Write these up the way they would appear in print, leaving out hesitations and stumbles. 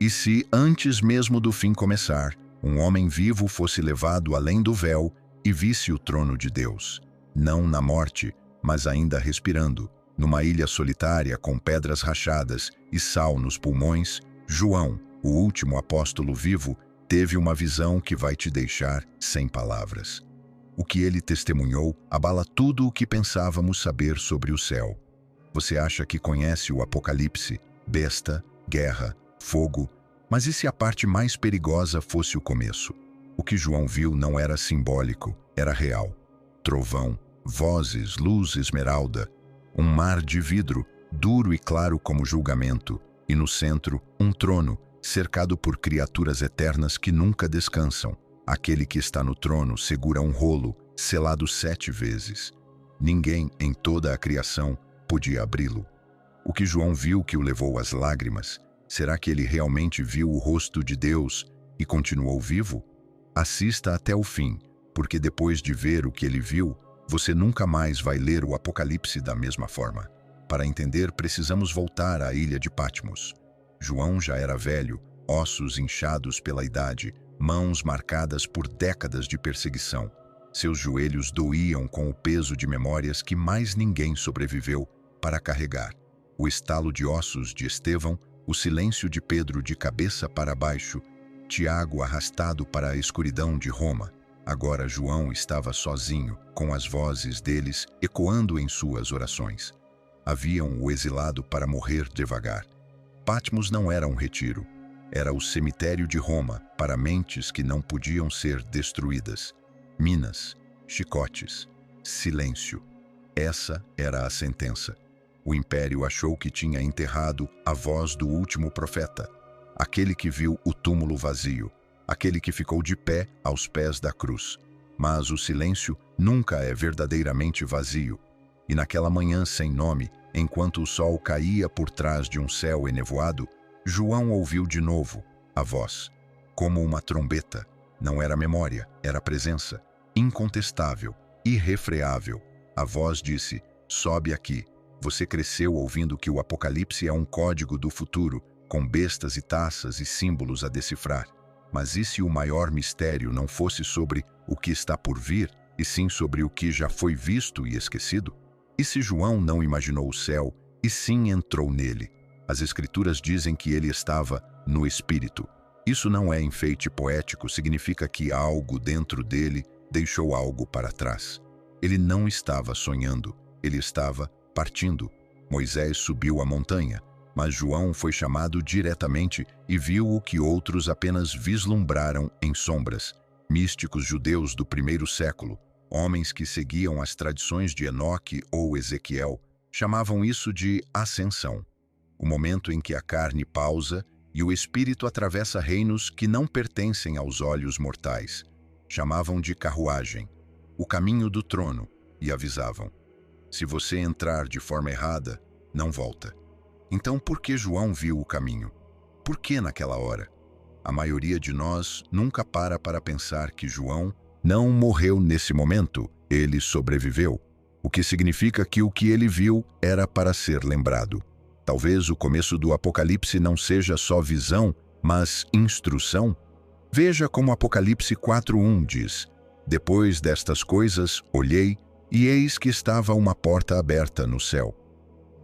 E se, antes mesmo do fim começar, um homem vivo fosse levado além do véu e visse o trono de Deus, não na morte, mas ainda respirando, numa ilha solitária com pedras rachadas e sal nos pulmões, João, o último apóstolo vivo, teve uma visão que vai te deixar sem palavras. O que ele testemunhou abala tudo o que pensávamos saber sobre o céu. Você acha que conhece o Apocalipse, besta, guerra, fogo, mas e se a parte mais perigosa fosse o começo? O que João viu não era simbólico, era real. Trovão, vozes, luz esmeralda, um mar de vidro, duro e claro como julgamento, e no centro, um trono, cercado por criaturas eternas que nunca descansam. Aquele que está no trono segura um rolo, selado 7 vezes. Ninguém em toda a criação podia abri-lo. O que João viu que o levou às lágrimas, será que ele realmente viu o rosto de Deus e continuou vivo? Assista até o fim, porque depois de ver o que ele viu, você nunca mais vai ler o Apocalipse da mesma forma. Para entender, precisamos voltar à ilha de Patmos. João já era velho, ossos inchados pela idade, mãos marcadas por décadas de perseguição. Seus joelhos doíam com o peso de memórias que mais ninguém sobreviveu para carregar. O estalo de ossos de Estevão, o silêncio de Pedro de cabeça para baixo, Tiago arrastado para a escuridão de Roma. Agora João estava sozinho, com as vozes deles ecoando em suas orações. Haviam o exilado para morrer devagar. Patmos não era um retiro. Era o cemitério de Roma para mentes que não podiam ser destruídas. Minas, chicotes, silêncio. Essa era a sentença. O império achou que tinha enterrado a voz do último profeta, aquele que viu o túmulo vazio, aquele que ficou de pé aos pés da cruz. Mas o silêncio nunca é verdadeiramente vazio. E naquela manhã sem nome, enquanto o sol caía por trás de um céu enevoado, João ouviu de novo a voz, como uma trombeta. Não era memória, era presença, incontestável, irrefreável. A voz disse: sobe aqui. Você cresceu ouvindo que o Apocalipse é um código do futuro, com bestas e taças e símbolos a decifrar. Mas e se o maior mistério não fosse sobre o que está por vir, e sim sobre o que já foi visto e esquecido? E se João não imaginou o céu, e sim entrou nele? As Escrituras dizem que ele estava no Espírito. Isso não é enfeite poético, significa que algo dentro dele deixou algo para trás. Ele não estava sonhando, ele estava partindo. Moisés subiu a montanha, mas João foi chamado diretamente e viu o que outros apenas vislumbraram em sombras. Místicos judeus do primeiro século, homens que seguiam as tradições de Enoque ou Ezequiel, chamavam isso de ascensão. O momento em que a carne pausa e o espírito atravessa reinos que não pertencem aos olhos mortais. Chamavam de carruagem, o caminho do trono, e avisavam: se você entrar de forma errada, não volta. Então por que João viu o caminho? Por que naquela hora? A maioria de nós nunca para pensar que João não morreu nesse momento, ele sobreviveu, o que significa que o que ele viu era para ser lembrado. Talvez o começo do Apocalipse não seja só visão, mas instrução. Veja como Apocalipse 4:1 diz: depois destas coisas, olhei, e eis que estava uma porta aberta no céu.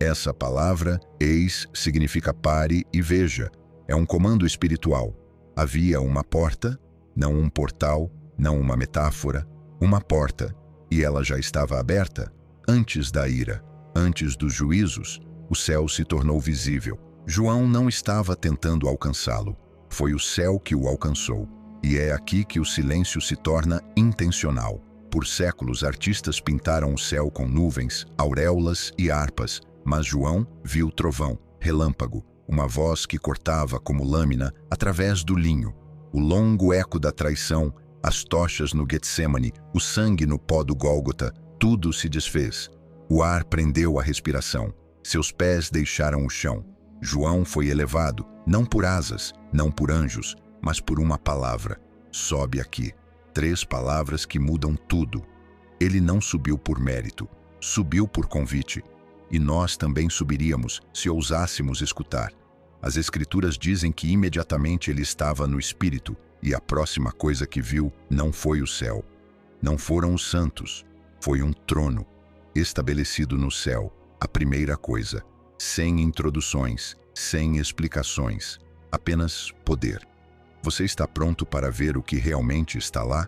Essa palavra, eis, significa pare e veja. É um comando espiritual. Havia uma porta, não um portal, não uma metáfora, uma porta, e ela já estava aberta. Antes da ira, antes dos juízos, o céu se tornou visível. João não estava tentando alcançá-lo. Foi o céu que o alcançou. E é aqui que o silêncio se torna intencional. Por séculos, artistas pintaram o céu com nuvens, auréolas e harpas, mas João viu trovão, relâmpago, uma voz que cortava como lâmina através do linho, o longo eco da traição, as tochas no Getsêmani, o sangue no pó do Gólgota, tudo se desfez. O ar prendeu a respiração, seus pés deixaram o chão. João foi elevado, não por asas, não por anjos, mas por uma palavra: sobe aqui. 3 palavras que mudam tudo. Ele não subiu por mérito, subiu por convite. E nós também subiríamos se ousássemos escutar. As Escrituras dizem que imediatamente ele estava no Espírito, e a próxima coisa que viu não foi o céu. Não foram os santos, foi um trono, estabelecido no céu, a primeira coisa, sem introduções, sem explicações, apenas poder. Você está pronto para ver o que realmente está lá?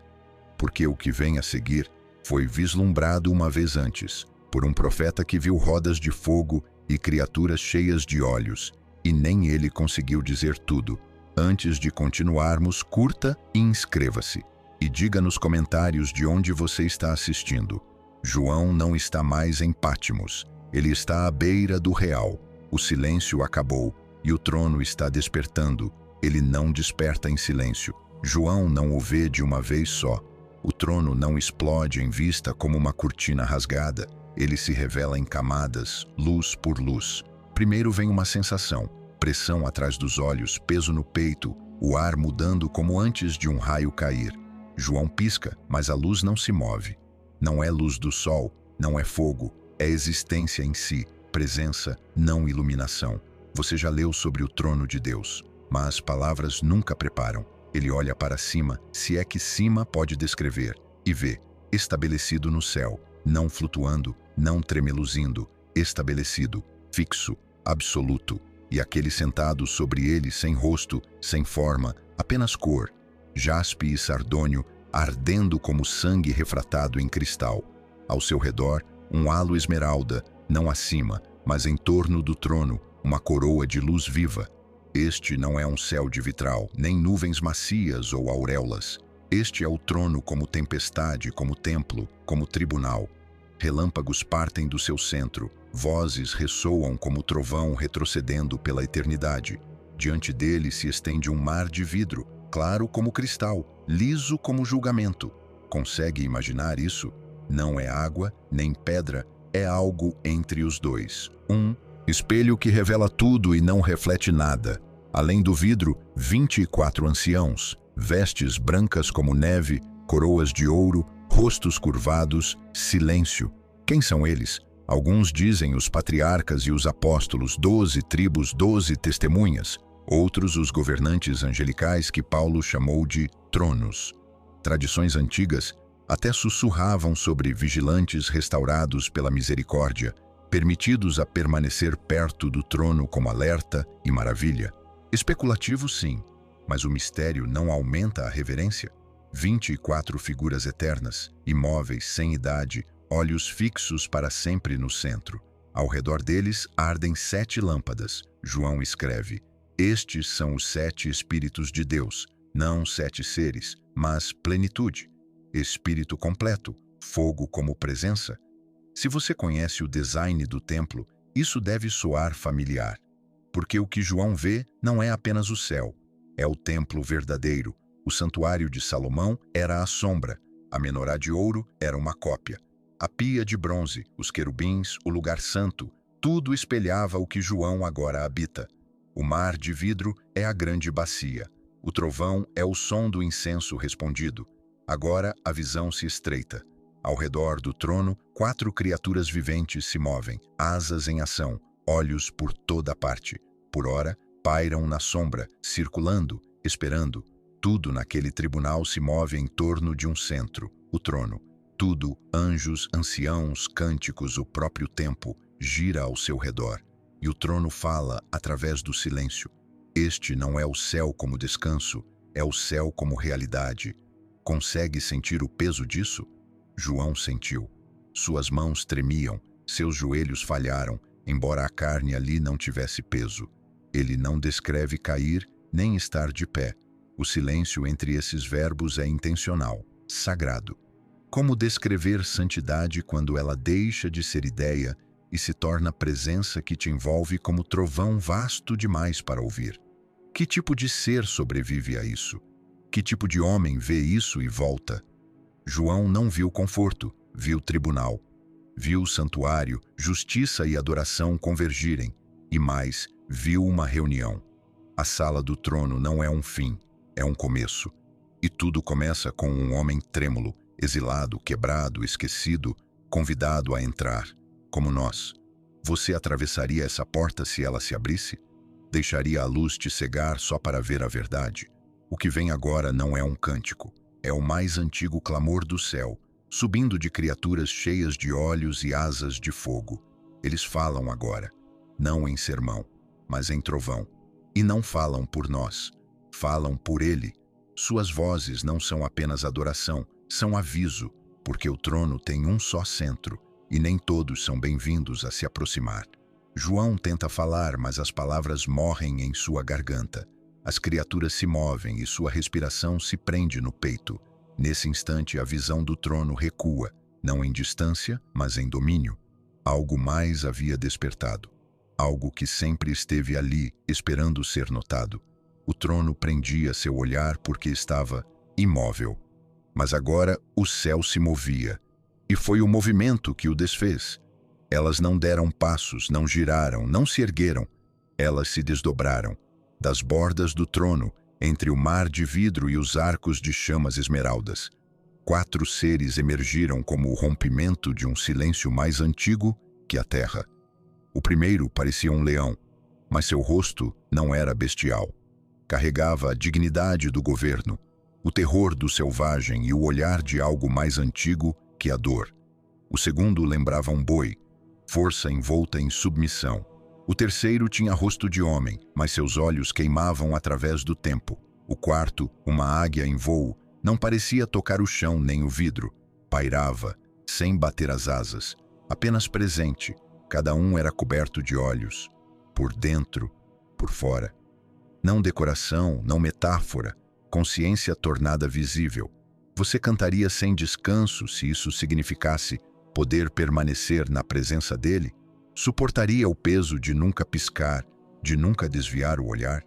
Porque o que vem a seguir foi vislumbrado uma vez antes, por um profeta que viu rodas de fogo e criaturas cheias de olhos, e nem ele conseguiu dizer tudo. Antes de continuarmos, curta e inscreva-se. E diga nos comentários de onde você está assistindo. João não está mais em Pátimos. Ele está à beira do real. O silêncio acabou e o trono está despertando. Ele não desperta em silêncio. João não o vê de uma vez só. O trono não explode em vista como uma cortina rasgada. Ele se revela em camadas, luz por luz. Primeiro vem uma sensação, pressão atrás dos olhos, peso no peito, o ar mudando como antes de um raio cair. João pisca, mas a luz não se move. Não é luz do sol, não é fogo, é existência em si, presença, não iluminação. Você já leu sobre o trono de Deus, mas palavras nunca preparam. Ele olha para cima, se é que cima pode descrever, e vê, estabelecido no céu, não flutuando, não tremeluzindo, estabelecido, fixo, absoluto, e aquele sentado sobre ele sem rosto, sem forma, apenas cor, jaspe e sardônio, ardendo como sangue refratado em cristal. Ao seu redor, um halo esmeralda, não acima, mas em torno do trono, uma coroa de luz viva. Este não é um céu de vitral, nem nuvens macias ou auréolas. Este é o trono como tempestade, como templo, como tribunal. Relâmpagos partem do seu centro, vozes ressoam como trovão retrocedendo pela eternidade. Diante dele se estende um mar de vidro, claro como cristal, liso como julgamento. Consegue imaginar isso? Não é água, nem pedra, é algo entre os dois. Um espelho que revela tudo e não reflete nada. Além do vidro, 24 anciãos, vestes brancas como neve, coroas de ouro, rostos curvados, silêncio. Quem são eles? Alguns dizem os patriarcas e os apóstolos, 12 tribos, 12 testemunhas. Outros os governantes angelicais que Paulo chamou de tronos. Tradições antigas até sussurravam sobre vigilantes restaurados pela misericórdia, permitidos a permanecer perto do trono como alerta e maravilha. Especulativo, sim, mas o mistério não aumenta a reverência? 24 figuras eternas, imóveis, sem idade, olhos fixos para sempre no centro. Ao redor deles ardem 7 lâmpadas. João escreve: estes são os 7 Espíritos de Deus, não 7 seres, mas plenitude. Espírito completo, fogo como presença. Se você conhece o design do templo, isso deve soar familiar. Porque o que João vê não é apenas o céu, é o templo verdadeiro. O santuário de Salomão era a sombra, a menorá de ouro era uma cópia. A pia de bronze, os querubins, o lugar santo, tudo espelhava o que João agora habita. O mar de vidro é a grande bacia. O trovão é o som do incenso respondido. Agora a visão se estreita. Ao redor do trono, 4 criaturas viventes se movem, asas em ação, olhos por toda parte. Por ora, pairam na sombra, circulando, esperando. Tudo naquele tribunal se move em torno de um centro, o trono. Tudo, anjos, anciãos, cânticos, o próprio tempo, gira ao seu redor. E o trono fala através do silêncio. Este não é o céu como descanso, é o céu como realidade. Consegue sentir o peso disso? João sentiu. Suas mãos tremiam, seus joelhos falharam, embora a carne ali não tivesse peso. Ele não descreve cair, nem estar de pé. O silêncio entre esses verbos é intencional, sagrado. Como descrever santidade quando ela deixa de ser ideia e se torna presença que te envolve como trovão vasto demais para ouvir? Que tipo de ser sobrevive a isso? Que tipo de homem vê isso e volta? João não viu conforto, viu tribunal. Viu o santuário, justiça e adoração convergirem. E mais, viu uma reunião. A sala do trono não é um fim, é um começo. E tudo começa com um homem trêmulo, exilado, quebrado, esquecido, convidado a entrar, como nós. Você atravessaria essa porta se ela se abrisse? Deixaria a luz te cegar só para ver a verdade? O que vem agora não é um cântico, é o mais antigo clamor do céu, subindo de criaturas cheias de olhos e asas de fogo. Eles falam agora, não em sermão, mas em trovão. E não falam por nós, falam por Ele. Suas vozes não são apenas adoração, são aviso, porque o trono tem um só centro, e nem todos são bem-vindos a se aproximar. João tenta falar, mas as palavras morrem em sua garganta. As criaturas se movem e sua respiração se prende no peito. Nesse instante, a visão do trono recua, não em distância, mas em domínio. Algo mais havia despertado. Algo que sempre esteve ali, esperando ser notado. O trono prendia seu olhar porque estava imóvel. Mas agora o céu se movia. E foi o movimento que o desfez. Elas não deram passos, não giraram, não se ergueram. Elas se desdobraram. Das bordas do trono, entre o mar de vidro e os arcos de chamas esmeraldas. 4 seres emergiram como o rompimento de um silêncio mais antigo que a terra. O primeiro parecia um leão, mas seu rosto não era bestial. Carregava a dignidade do governo, o terror do selvagem e o olhar de algo mais antigo que a dor. O segundo lembrava um boi, força envolta em submissão. O terceiro tinha rosto de homem, mas seus olhos queimavam através do tempo. O quarto, uma águia em voo, não parecia tocar o chão nem o vidro. Pairava, sem bater as asas, apenas presente. Cada um era coberto de olhos, por dentro, por fora. Não decoração, não metáfora, consciência tornada visível. Você cantaria sem descanso se isso significasse poder permanecer na presença dele? Suportaria o peso de nunca piscar, de nunca desviar o olhar?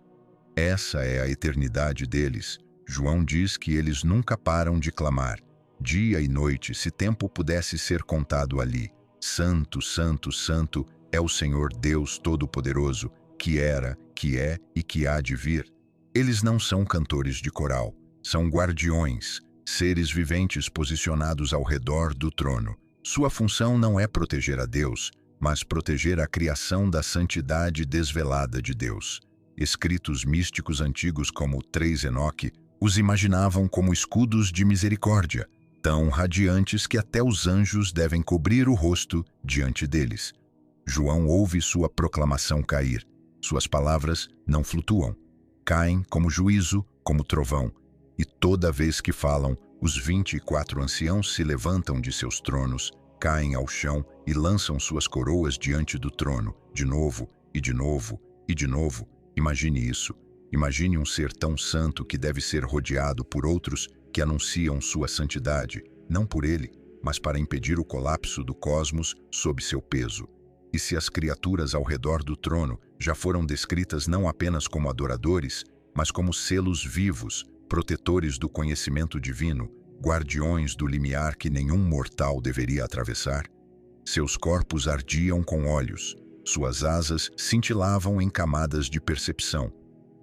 Essa é a eternidade deles. João diz que eles nunca param de clamar. Dia e noite, se tempo pudesse ser contado ali. Santo, santo, santo é o Senhor Deus Todo-Poderoso, que era, que é e que há de vir. Eles não são cantores de coral, são guardiões, seres viventes posicionados ao redor do trono. Sua função não é proteger a Deus, mas proteger a criação da santidade desvelada de Deus. Escritos místicos antigos como 3 Enoque os imaginavam como escudos de misericórdia, tão radiantes que até os anjos devem cobrir o rosto diante deles. João ouve sua proclamação cair. Suas palavras não flutuam. Caem como juízo, como trovão. E toda vez que falam, os 24 anciãos se levantam de seus tronos, caem ao chão e lançam suas coroas diante do trono, de novo, e de novo, e de novo. Imagine isso. Imagine um ser tão santo que deve ser rodeado por outros que anunciam sua santidade, não por ele, mas para impedir o colapso do cosmos sob seu peso. E se as criaturas ao redor do trono já foram descritas não apenas como adoradores, mas como selos vivos, protetores do conhecimento divino, guardiões do limiar que nenhum mortal deveria atravessar? Seus corpos ardiam com olhos, suas asas cintilavam em camadas de percepção.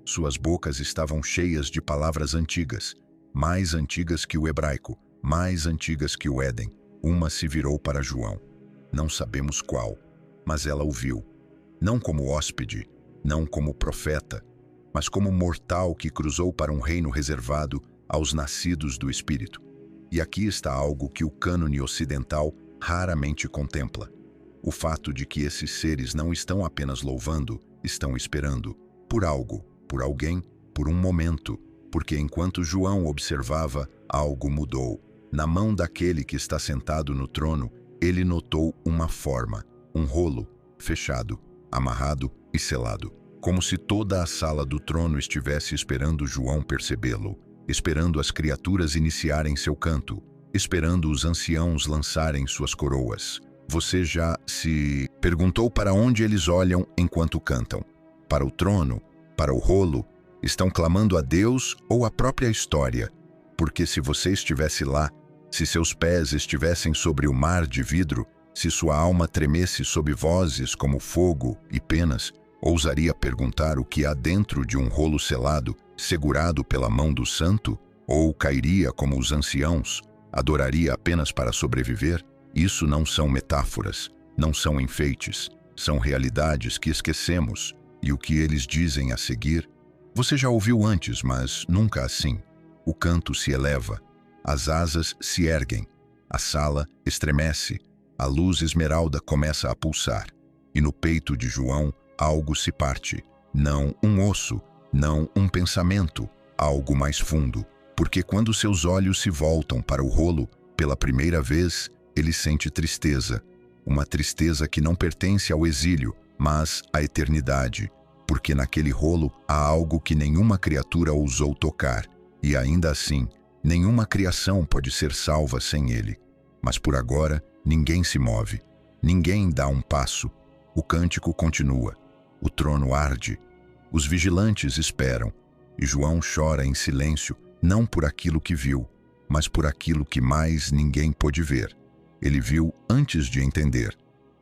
Suas bocas estavam cheias de palavras antigas, mais antigas que o hebraico, mais antigas que o Éden. Uma se virou para João. Não sabemos qual, mas ela o viu. Não como hóspede, não como profeta, mas como mortal que cruzou para um reino reservado aos nascidos do Espírito. E aqui está algo que o cânone ocidental raramente contempla. O fato de que esses seres não estão apenas louvando, estão esperando, por algo, por alguém, por um momento, porque enquanto João observava, algo mudou. Na mão daquele que está sentado no trono, ele notou uma forma, um rolo, fechado, amarrado e selado, como se toda a sala do trono estivesse esperando João percebê-lo, esperando as criaturas iniciarem seu canto, esperando os anciãos lançarem suas coroas. Você já se perguntou para onde eles olham enquanto cantam? Para o trono? Para o rolo? Estão clamando a Deus ou a própria história? Porque se você estivesse lá, se seus pés estivessem sobre o mar de vidro, se sua alma tremesse sob vozes como fogo e penas, ousaria perguntar o que há dentro de um rolo selado, segurado pela mão do santo? Ou cairia como os anciãos, adoraria apenas para sobreviver? Isso não são metáforas, não são enfeites, são realidades que esquecemos. E o que eles dizem a seguir? Você já ouviu antes, mas nunca assim. O canto se eleva, as asas se erguem, a sala estremece, a luz esmeralda começa a pulsar. E no peito de João algo se parte. Não um osso, não um pensamento, algo mais fundo. Porque quando seus olhos se voltam para o rolo, pela primeira vez, ele sente tristeza. Uma tristeza que não pertence ao exílio, mas à eternidade. Porque naquele rolo há algo que nenhuma criatura ousou tocar. E ainda assim, nenhuma criação pode ser salva sem ele. Mas por agora, ninguém se move. Ninguém dá um passo. O cântico continua. O trono arde. Os vigilantes esperam. E João chora em silêncio, não por aquilo que viu, mas por aquilo que mais ninguém pôde ver. Ele viu antes de entender.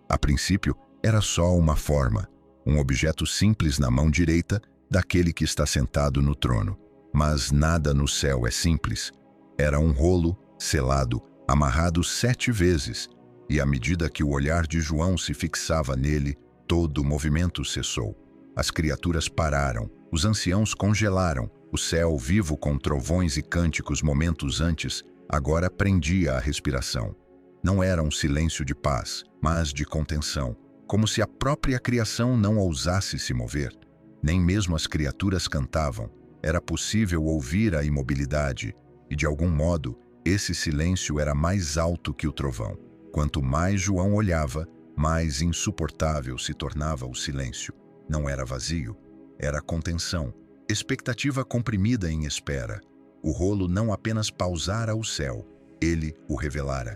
A princípio, era só uma forma, um objeto simples na mão direita daquele que está sentado no trono. Mas nada no céu é simples. Era um rolo, selado, amarrado 7 vezes, e à medida que o olhar de João se fixava nele, todo o movimento cessou. As criaturas pararam, os anciãos congelaram, o céu, vivo com trovões e cânticos momentos antes, agora prendia a respiração. Não era um silêncio de paz, mas de contenção, como se a própria criação não ousasse se mover. Nem mesmo as criaturas cantavam. Era possível ouvir a imobilidade, e de algum modo, esse silêncio era mais alto que o trovão. Quanto mais João olhava, mais insuportável se tornava o silêncio. Não era vazio, era contenção, expectativa comprimida em espera. O rolo não apenas pausara o céu, ele o revelara.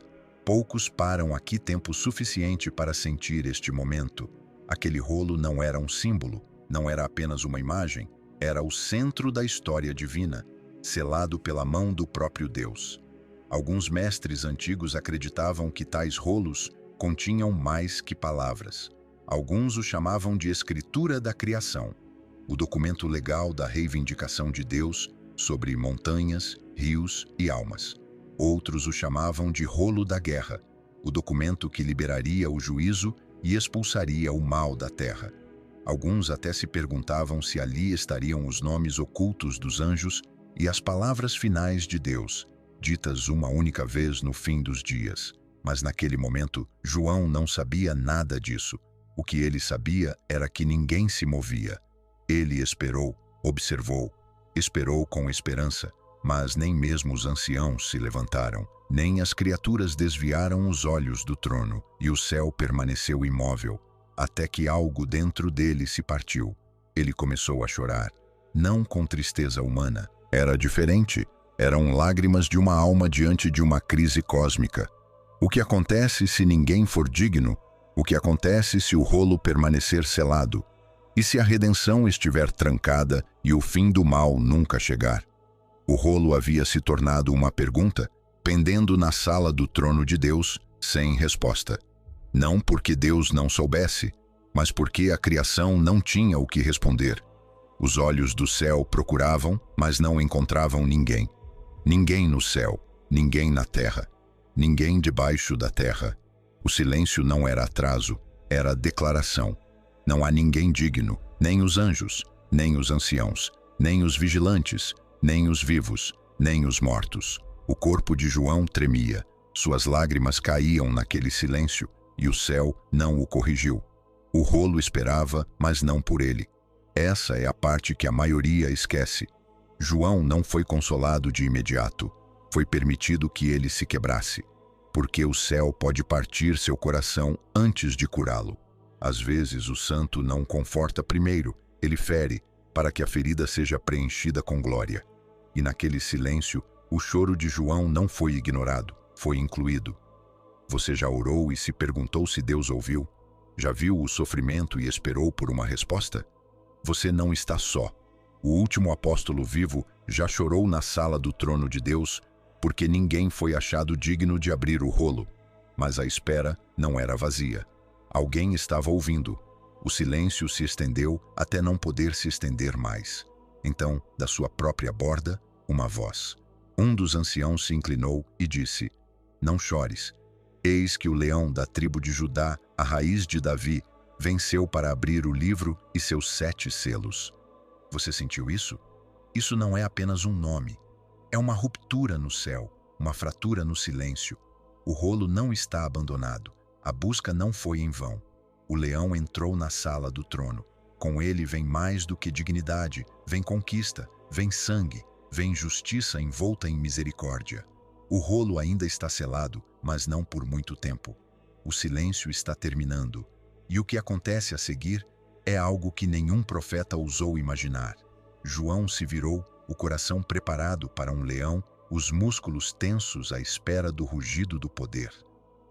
Poucos param aqui tempo suficiente para sentir este momento. Aquele rolo não era um símbolo, não era apenas uma imagem, era o centro da história divina, selado pela mão do próprio Deus. Alguns mestres antigos acreditavam que tais rolos continham mais que palavras. Alguns o chamavam de escritura da criação, o documento legal da reivindicação de Deus sobre montanhas, rios e almas. Outros o chamavam de rolo da guerra, o documento que liberaria o juízo e expulsaria o mal da terra. Alguns até se perguntavam se ali estariam os nomes ocultos dos anjos e as palavras finais de Deus, ditas uma única vez no fim dos dias. Mas naquele momento, João não sabia nada disso. O que ele sabia era que ninguém se movia. Ele esperou, observou, esperou com esperança, mas nem mesmo os anciãos se levantaram, nem as criaturas desviaram os olhos do trono, e o céu permaneceu imóvel, até que algo dentro dele se partiu. Ele começou a chorar, não com tristeza humana. Era diferente, eram lágrimas de uma alma diante de uma crise cósmica. O que acontece se ninguém for digno? O que acontece se o rolo permanecer selado? E se a redenção estiver trancada e o fim do mal nunca chegar? O rolo havia se tornado uma pergunta, pendendo na sala do trono de Deus, sem resposta. Não porque Deus não soubesse, mas porque a criação não tinha o que responder. Os olhos do céu procuravam, mas não encontravam ninguém. Ninguém no céu, ninguém na terra, ninguém debaixo da terra. O silêncio não era atraso, era declaração. Não há ninguém digno, nem os anjos, nem os anciãos, nem os vigilantes, nem os vivos, nem os mortos. O corpo de João tremia, suas lágrimas caíam naquele silêncio, e o céu não o corrigiu. O rolo esperava, mas não por ele. Essa é a parte que a maioria esquece. João não foi consolado de imediato. Foi permitido que ele se quebrasse, porque o céu pode partir seu coração antes de curá-lo. Às vezes o santo não conforta primeiro, ele fere, para que a ferida seja preenchida com glória. E naquele silêncio, o choro de João não foi ignorado, foi incluído. Você já orou e se perguntou se Deus ouviu? Já viu o sofrimento e esperou por uma resposta? Você não está só. O último apóstolo vivo já chorou na sala do trono de Deus, porque ninguém foi achado digno de abrir o rolo. Mas a espera não era vazia. Alguém estava ouvindo. O silêncio se estendeu até não poder se estender mais. Então, da sua própria borda, uma voz. Um dos anciãos se inclinou e disse: Não chores. Eis que o leão da tribo de Judá, a raiz de Davi, venceu para abrir o livro e seus 7 selos. Você sentiu isso? Isso não é apenas um nome. É uma ruptura no céu, uma fratura no silêncio. O rolo não está abandonado. A busca não foi em vão. O leão entrou na sala do trono. Com ele vem mais do que dignidade, vem conquista, vem sangue, vem justiça envolta em misericórdia. O rolo ainda está selado, mas não por muito tempo. O silêncio está terminando. E o que acontece a seguir é algo que nenhum profeta ousou imaginar. João se virou, o coração preparado para um leão, os músculos tensos à espera do rugido do poder.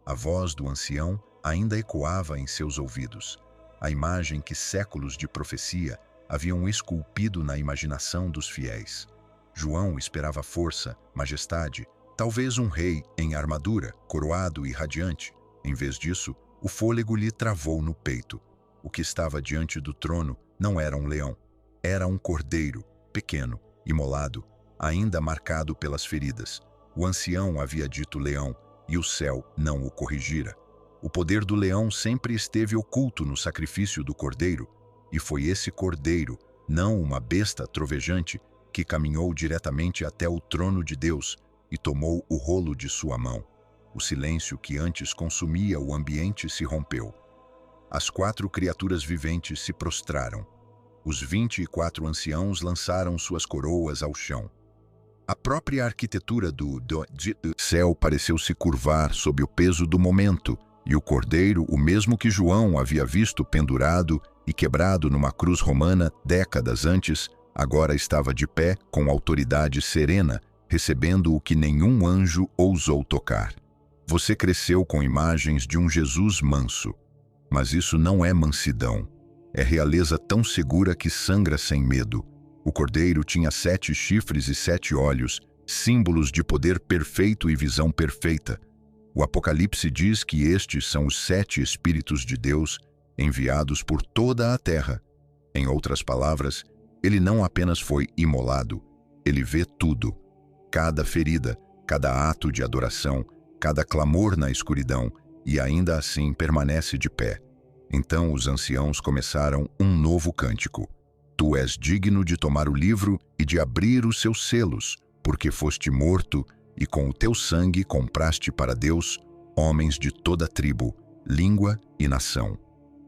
A voz do ancião ainda ecoava em seus ouvidos. A imagem que séculos de profecia haviam esculpido na imaginação dos fiéis. João esperava força, majestade, talvez um rei em armadura, coroado e radiante. Em vez disso, o fôlego lhe travou no peito. O que estava diante do trono não era um leão. Era um cordeiro, pequeno, imolado, ainda marcado pelas feridas. O ancião havia dito leão, e o céu não o corrigira. O poder do leão sempre esteve oculto no sacrifício do cordeiro, e foi esse cordeiro, não uma besta trovejante, que caminhou diretamente até o trono de Deus e tomou o rolo de sua mão. O silêncio que antes consumia o ambiente se rompeu. As 4 criaturas viventes se prostraram. Os 24 anciãos lançaram suas coroas ao chão. A própria arquitetura do céu pareceu se curvar sob o peso do momento, e o cordeiro, o mesmo que João havia visto pendurado e quebrado numa cruz romana décadas antes, agora estava de pé com autoridade serena, recebendo o que nenhum anjo ousou tocar. Você cresceu com imagens de um Jesus manso, mas isso não é mansidão. É realeza tão segura que sangra sem medo. O cordeiro tinha 7 chifres e 7 olhos, símbolos de poder perfeito e visão perfeita. O Apocalipse diz que estes são os 7 Espíritos de Deus enviados por toda a terra. Em outras palavras, ele não apenas foi imolado, ele vê tudo. Cada ferida, cada ato de adoração, cada clamor na escuridão, e ainda assim permanece de pé. Então os anciãos começaram um novo cântico. Tu és digno de tomar o livro e de abrir os seus selos, porque foste morto e com o teu sangue compraste para Deus homens de toda tribo, língua e nação.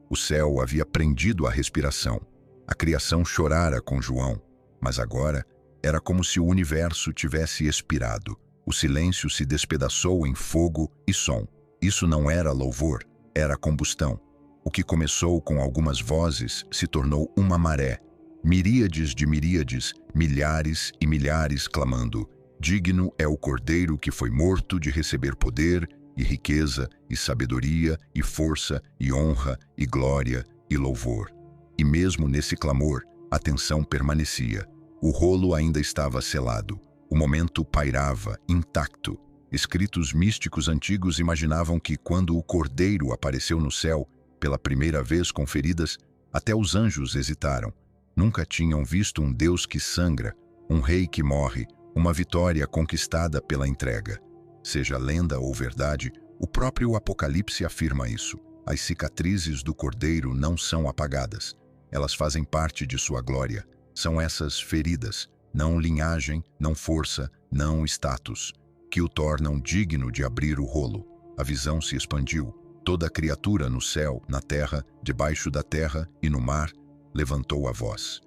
O céu havia prendido a respiração. A criação chorara com João, mas agora era como se o universo tivesse expirado. O silêncio se despedaçou em fogo e som. Isso não era louvor, era combustão. O que começou com algumas vozes se tornou uma maré. Miríades de miríades, milhares e milhares clamando: digno é o cordeiro que foi morto de receber poder e riqueza e sabedoria e força e honra e glória e louvor. E mesmo nesse clamor, a tensão permanecia. O rolo ainda estava selado. O momento pairava, intacto. Escritos místicos antigos imaginavam que, quando o cordeiro apareceu no céu, pela primeira vez com feridas, até os anjos hesitaram. Nunca tinham visto um Deus que sangra, um rei que morre, uma vitória conquistada pela entrega. Seja lenda ou verdade, o próprio Apocalipse afirma isso. As cicatrizes do cordeiro não são apagadas. Elas fazem parte de sua glória. São essas feridas, não linhagem, não força, não status, que o tornam digno de abrir o rolo. A visão se expandiu. Toda criatura no céu, na terra, debaixo da terra e no mar, levantou a voz.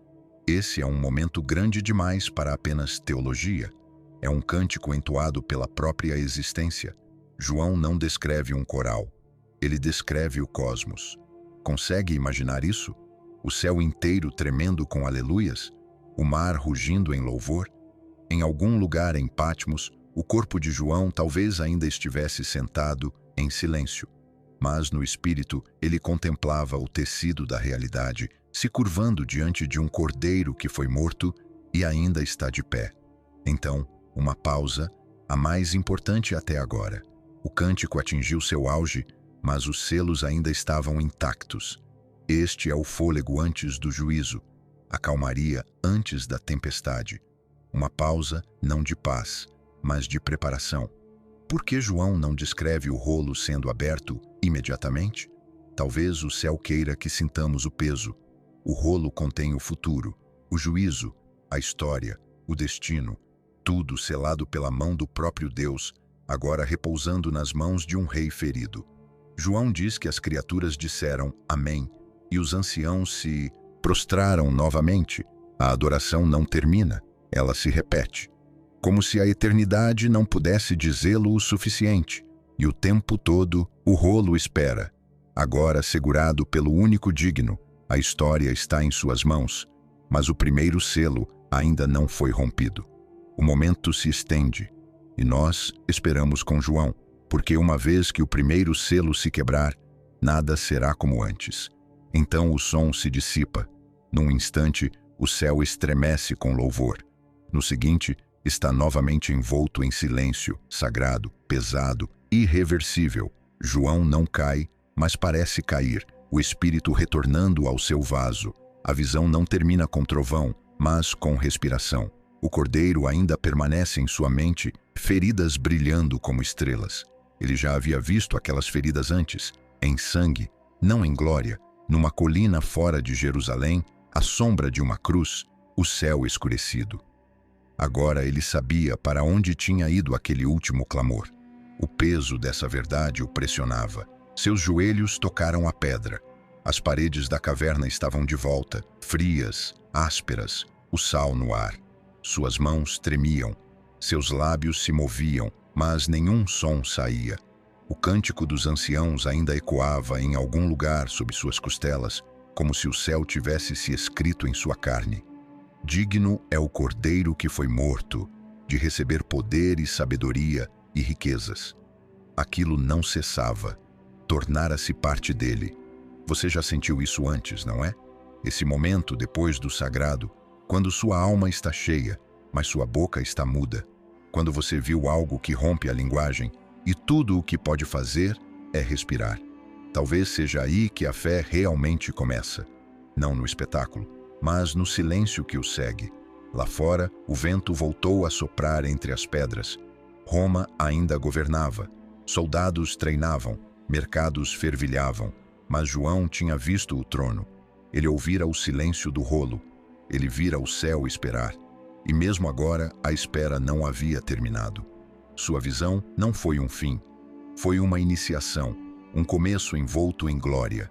Esse é um momento grande demais para apenas teologia. É um cântico entoado pela própria existência. João não descreve um coral. Ele descreve o cosmos. Consegue imaginar isso? O céu inteiro tremendo com aleluias? O mar rugindo em louvor? Em algum lugar em Patmos, o corpo de João talvez ainda estivesse sentado em silêncio. Mas no espírito ele contemplava o tecido da realidade, se curvando diante de um cordeiro que foi morto e ainda está de pé. Então, uma pausa, a mais importante até agora. O cântico atingiu seu auge, mas os selos ainda estavam intactos. Este é o fôlego antes do juízo, a calmaria antes da tempestade. Uma pausa não de paz, mas de preparação. Por que João não descreve o rolo sendo aberto imediatamente? Talvez o céu queira que sintamos o peso. O rolo contém o futuro, o juízo, a história, o destino, tudo selado pela mão do próprio Deus, agora repousando nas mãos de um rei ferido. João diz que as criaturas disseram Amém, e os anciãos se prostraram novamente. A adoração não termina, ela se repete. Como se a eternidade não pudesse dizê-lo o suficiente, e o tempo todo o rolo espera. Agora, segurado pelo único digno, a história está em suas mãos, mas o primeiro selo ainda não foi rompido. O momento se estende, e nós esperamos com João, porque uma vez que o primeiro selo se quebrar, nada será como antes. Então o som se dissipa. Num instante, o céu estremece com louvor. No seguinte, está novamente envolto em silêncio, sagrado, pesado, irreversível. João não cai, mas parece cair, o espírito retornando ao seu vaso. A visão não termina com trovão, mas com respiração. O cordeiro ainda permanece em sua mente, feridas brilhando como estrelas. Ele já havia visto aquelas feridas antes, em sangue, não em glória, numa colina fora de Jerusalém, à sombra de uma cruz, o céu escurecido. Agora ele sabia para onde tinha ido aquele último clamor. O peso dessa verdade o pressionava. Seus joelhos tocaram a pedra. As paredes da caverna estavam de volta, frias, ásperas, o sal no ar. Suas mãos tremiam, seus lábios se moviam, mas nenhum som saía. O cântico dos anciãos ainda ecoava em algum lugar sob suas costelas, como se o céu tivesse se escrito em sua carne. Digno é o cordeiro que foi morto, de receber poder e sabedoria e riquezas. Aquilo não cessava, tornara-se parte dele. Você já sentiu isso antes, não é? Esse momento depois do sagrado, quando sua alma está cheia, mas sua boca está muda. Quando você viu algo que rompe a linguagem e tudo o que pode fazer é respirar. Talvez seja aí que a fé realmente começa. Não no espetáculo, mas no silêncio que o segue. Lá fora, o vento voltou a soprar entre as pedras. Roma ainda governava. Soldados treinavam, mercados fervilhavam. Mas João tinha visto o trono. Ele ouvira o silêncio do rolo. Ele vira o céu esperar. E mesmo agora, a espera não havia terminado. Sua visão não foi um fim. Foi uma iniciação, um começo envolto em glória.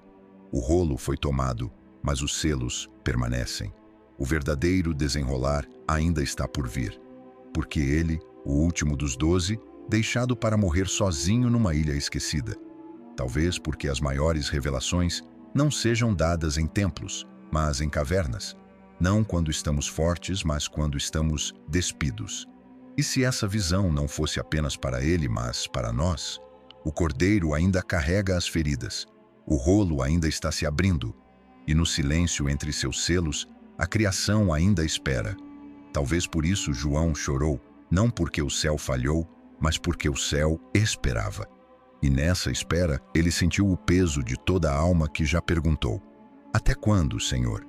O rolo foi tomado, mas os selos permanecem. O verdadeiro desenrolar ainda está por vir. Porque ele, o último dos 12, deixado para morrer sozinho numa ilha esquecida. Talvez porque as maiores revelações não sejam dadas em templos, mas em cavernas. Não quando estamos fortes, mas quando estamos despidos. E se essa visão não fosse apenas para ele, mas para nós? O cordeiro ainda carrega as feridas. O rolo ainda está se abrindo. E no silêncio entre seus selos, a criação ainda espera. Talvez por isso João chorou, não porque o céu falhou, mas porque o céu esperava. E nessa espera, ele sentiu o peso de toda a alma que já perguntou: até quando, Senhor?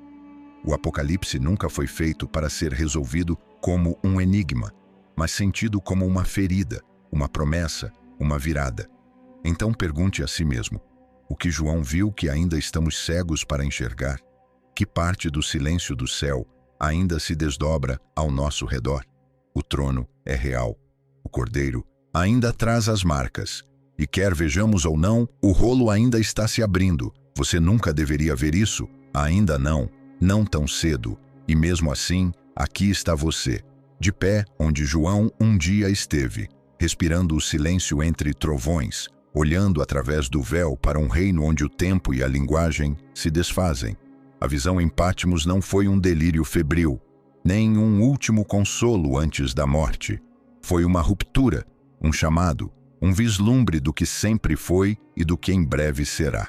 O Apocalipse nunca foi feito para ser resolvido como um enigma, mas sentido como uma ferida, uma promessa, uma virada. Então pergunte a si mesmo: o que João viu que ainda estamos cegos para enxergar? Que parte do silêncio do céu ainda se desdobra ao nosso redor? O trono é real. O cordeiro ainda traz as marcas. E quer vejamos ou não, o rolo ainda está se abrindo. Você nunca deveria ver isso? Ainda não. Não tão cedo. E mesmo assim, aqui está você, de pé onde João um dia esteve, respirando o silêncio entre trovões, olhando através do véu para um reino onde o tempo e a linguagem se desfazem. A visão em Patmos não foi um delírio febril, nem um último consolo antes da morte. Foi uma ruptura, um chamado, um vislumbre do que sempre foi e do que em breve será.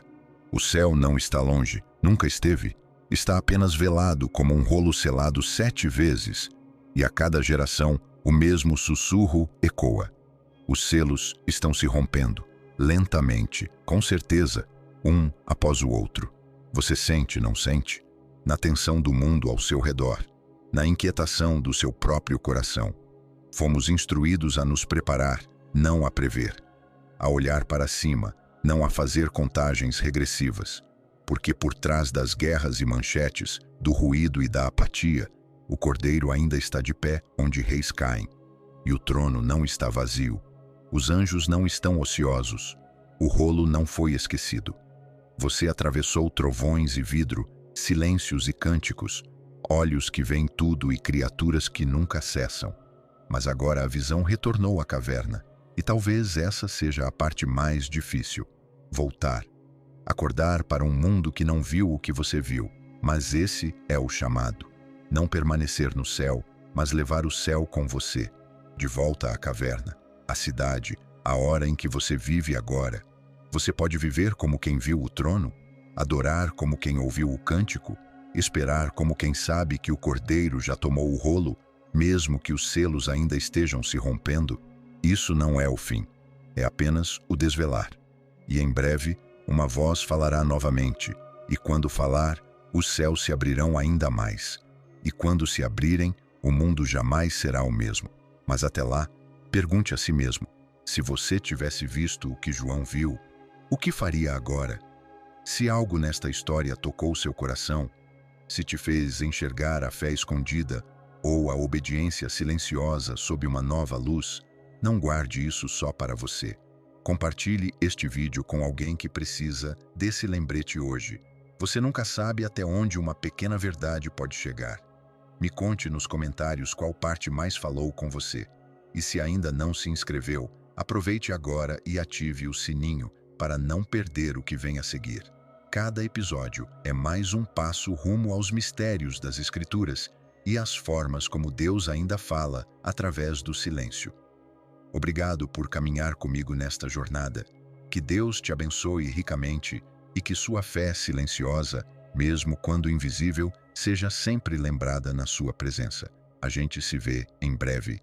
O céu não está longe, nunca esteve. Está apenas velado como um rolo selado 7 vezes, e a cada geração o mesmo sussurro ecoa. Os selos estão se rompendo, lentamente, com certeza, um após o outro. Você sente, não sente? Na tensão do mundo ao seu redor, na inquietação do seu próprio coração. Fomos instruídos a nos preparar, não a prever, a olhar para cima, não a fazer contagens regressivas, porque por trás das guerras e manchetes, do ruído e da apatia, o Cordeiro ainda está de pé onde reis caem, e o trono não está vazio. Os anjos não estão ociosos, o rolo não foi esquecido. Você atravessou trovões e vidro, silêncios e cânticos, olhos que veem tudo e criaturas que nunca cessam. Mas agora a visão retornou à caverna, e talvez essa seja a parte mais difícil. Voltar. Acordar para um mundo que não viu o que você viu, mas esse é o chamado. Não permanecer no céu, mas levar o céu com você. De volta à caverna, à cidade, à hora em que você vive agora. Você pode viver como quem viu o trono, adorar como quem ouviu o cântico, esperar como quem sabe que o Cordeiro já tomou o rolo, mesmo que os selos ainda estejam se rompendo. Isso não é o fim, é apenas o desvelar. E em breve, uma voz falará novamente, e quando falar, os céus se abrirão ainda mais. E quando se abrirem, o mundo jamais será o mesmo. Mas até lá, pergunte a si mesmo, se você tivesse visto o que João viu, o que faria agora? Se algo nesta história tocou seu coração, se te fez enxergar a fé escondida ou a obediência silenciosa sob uma nova luz, não guarde isso só para você. Compartilhe este vídeo com alguém que precisa desse lembrete hoje. Você nunca sabe até onde uma pequena verdade pode chegar. Me conte nos comentários qual parte mais falou com você. E se ainda não se inscreveu, aproveite agora e ative o sininho para não perder o que vem a seguir. Cada episódio é mais um passo rumo aos mistérios das Escrituras e às formas como Deus ainda fala através do silêncio. Obrigado por caminhar comigo nesta jornada. Que Deus te abençoe ricamente e que sua fé silenciosa, mesmo quando invisível, seja sempre lembrada na sua presença. A gente se vê em breve.